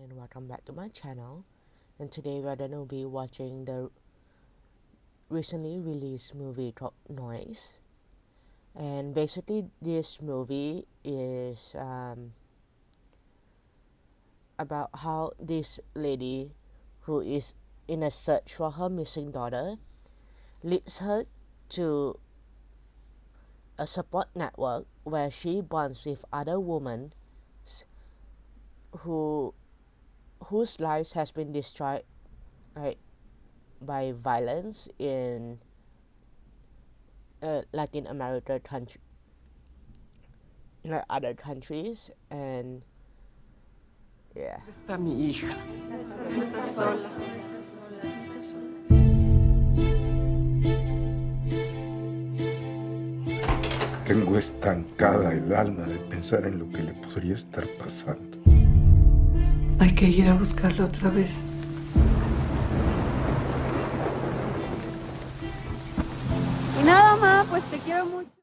and welcome back to my channel. And today we're gonna be watching the recently released movie called Noise. And basically this movie is about how this lady who is in a search for her missing daughter leads her to a support network where she bonds with other women whose lives has been destroyed by violence in Latin America country, other countries, and yeah. Está mi hija. Está sola. Tengo estancada el alma de pensar en lo que le podría estar pasando. Hay que ir a buscarla otra vez. Y nada más, pues te quiero mucho.